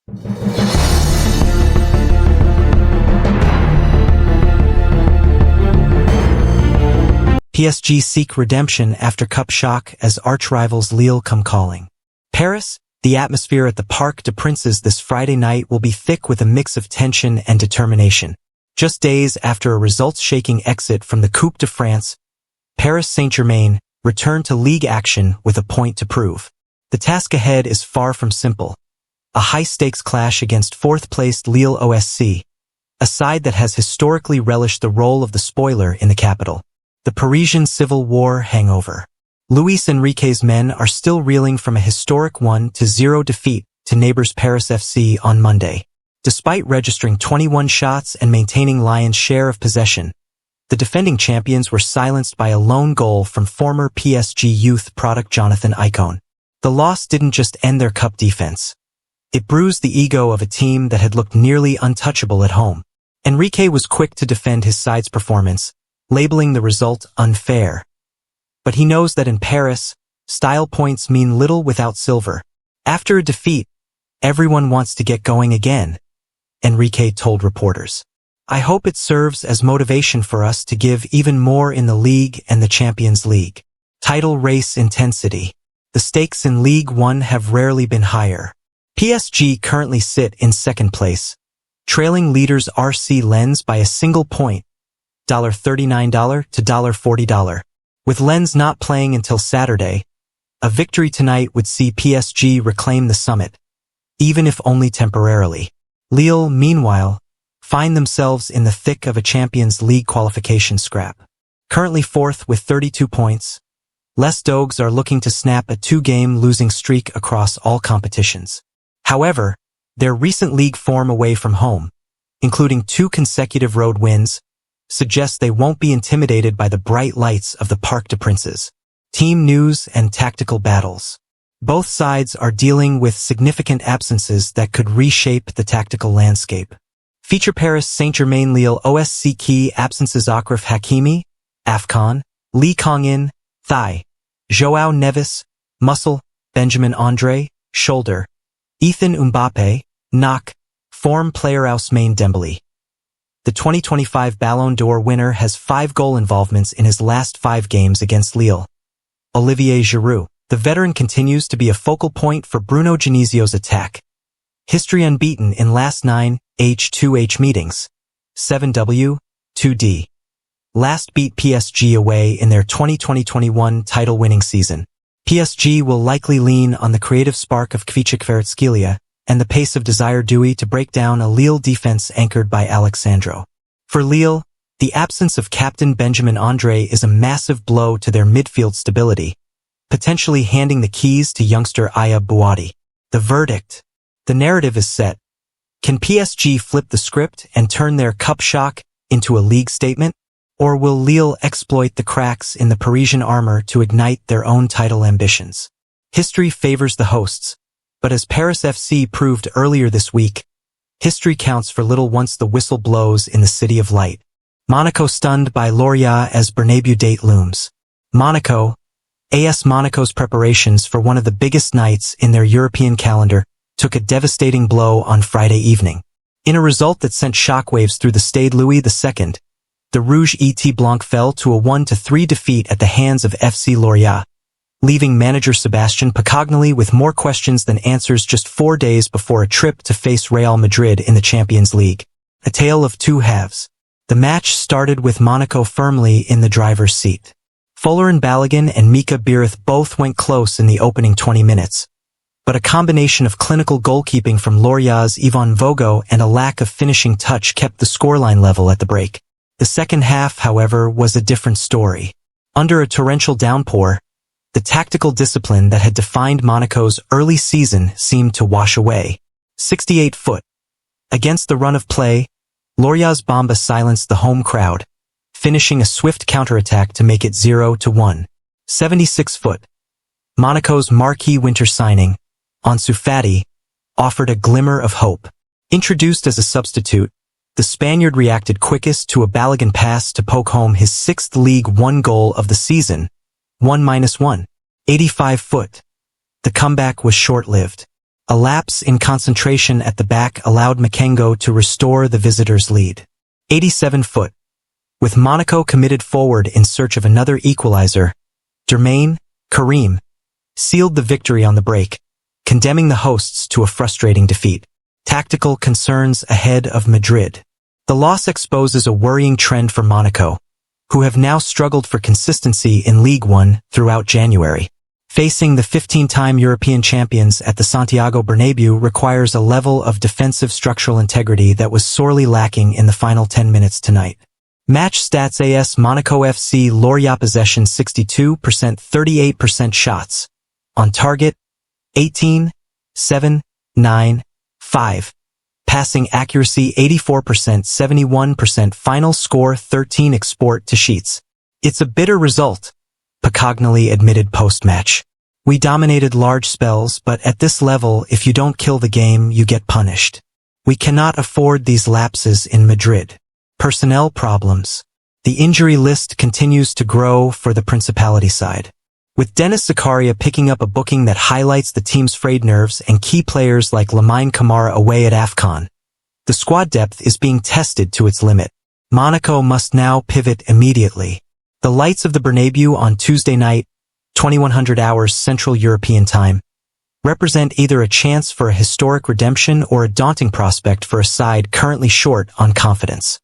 PSG seek redemption after cup shock as arch-rivals Lille come calling. Paris, the atmosphere at the Parc des Princes this Friday night will be thick with a mix of tension and determination. Just days after a results-shaking exit from the Coupe de France, Paris Saint-Germain returned to league action with a point to prove. The task ahead is far from simple. A high-stakes clash against fourth-placed Lille LOSC, a side that has historically relished the role of the spoiler in the capital. The Parisian Civil War hangover. Luis Enrique's men are still reeling from a historic 1-0 defeat to neighbors Paris FC on Monday. Despite registering 21 shots and maintaining Lyon's share of possession, the defending champions were silenced by a lone goal from former PSG youth product Jonathan Icone. The loss didn't just end their cup defense. It bruised the ego of a team that had looked nearly untouchable at home. Enrique was quick to defend his side's performance, labeling the result unfair. But he knows that in Paris, style points mean little without silver. After a defeat, everyone wants to get going again, Enrique told reporters. I hope it serves as motivation for us to give even more in the league and the Champions League. Title race intensity. The stakes in Ligue 1 have rarely been higher. PSG currently sit in second place, trailing leaders RC Lens by a single point, $39 to $40. With Lens not playing until Saturday, a victory tonight would see PSG reclaim the summit, even if only temporarily. Lille, meanwhile, find themselves in the thick of a Champions League qualification scrap. Currently fourth with 32 points, Les Dogs are looking to snap a two-game losing streak across all competitions. However, their recent league form away from home, including 2 consecutive road wins, suggests they won't be intimidated by the bright lights of the Parc des Princes. Team news and tactical battles. Both sides are dealing with significant absences that could reshape the tactical landscape. Feature Paris Saint-Germain Lille LOSC key absences Achraf Hakimi, AFCON, Lee Kong-in, thigh, Joao Neves, muscle, Benjamin Andre, shoulder, Ethan Mbappe, knock, form player Ousmane Dembele. The 2025 Ballon d'Or winner has 5 goal involvements in his last 5 games against Lille. Olivier Giroud, the veteran, continues to be a focal point for Bruno Genoesio's attack. History unbeaten in last 9 H2H meetings. 7W, 2D. Last beat PSG away in their 2020-21 title-winning season. PSG will likely lean on the creative spark of Kvaratskhelia and the pace of Desire Doué to break down a Lille defense anchored by Alexandro. For Lille, the absence of captain Benjamin Andre is a massive blow to their midfield stability, potentially handing the keys to youngster Aya Bouadi. The verdict. The narrative is set. Can PSG flip the script and turn their cup shock into a league statement? Or will Lille exploit the cracks in the Parisian armor to ignite their own title ambitions? History favors the hosts. But as Paris FC proved earlier this week, history counts for little once the whistle blows in the City of Light. Monaco stunned by Lorient as Bernabeu date looms. AS Monaco's preparations for one of the biggest nights in their European calendar took a devastating blow on Friday evening. In a result that sent shockwaves through the Stade Louis II, the Rouge et Blanc fell to a 1-3 defeat at the hands of FC Lorient, leaving manager Sébastien Pacognoli with more questions than answers just 4 days before a trip to face Real Madrid in the Champions League. A tale of two halves. The match started with Monaco firmly in the driver's seat. Folarin Balogun and Mika Birith both went close in the opening 20 minutes, but a combination of clinical goalkeeping from Lorient's Yvan Vogo and a lack of finishing touch kept the scoreline level at the break. The second half, however, was a different story. Under a torrential downpour, the tactical discipline that had defined Monaco's early season seemed to wash away. 68 foot. Against the run of play, Lorient's Bamba silenced the home crowd, finishing a swift counterattack to make it 0-1. 76 foot. Monaco's marquee winter signing, Ansu Fati, offered a glimmer of hope. Introduced as a substitute, the Spaniard reacted quickest to a Balogun pass to poke home his 6th League One goal of the season, 1-1. 85 foot. The comeback was short-lived. A lapse in concentration at the back allowed Makengo to restore the visitors' lead. 87-foot. With Monaco committed forward in search of another equalizer, Jermaine Karim sealed the victory on the break, condemning the hosts to a frustrating defeat. Tactical concerns ahead of Madrid. The loss exposes a worrying trend for Monaco, who have now struggled for consistency in Ligue 1 throughout January. Facing the 15-time European champions at the Santiago Bernabéu requires a level of defensive structural integrity that was sorely lacking in the final 10 minutes tonight. Match stats: AS Monaco FC Lorient possession 62%, 38% shots. On target, 18, 7, 9, 5. Passing accuracy 84%, 71%. Final score 13. Export to sheets. It's a bitter result, Pacognoli admitted post-match. We dominated large spells, but at this level, if you don't kill the game, you get punished. We cannot afford these lapses in Madrid. Personnel problems. The injury list continues to grow for the Principality side, with Dennis Zakaria picking up a booking that highlights the team's frayed nerves and key players like Lamine Camara away at AFCON. The squad depth is being tested to its limit. Monaco must now pivot immediately. The lights of the Bernabéu on Tuesday night, 2100 hours Central European Time, represent either a chance for a historic redemption or a daunting prospect for a side currently short on confidence.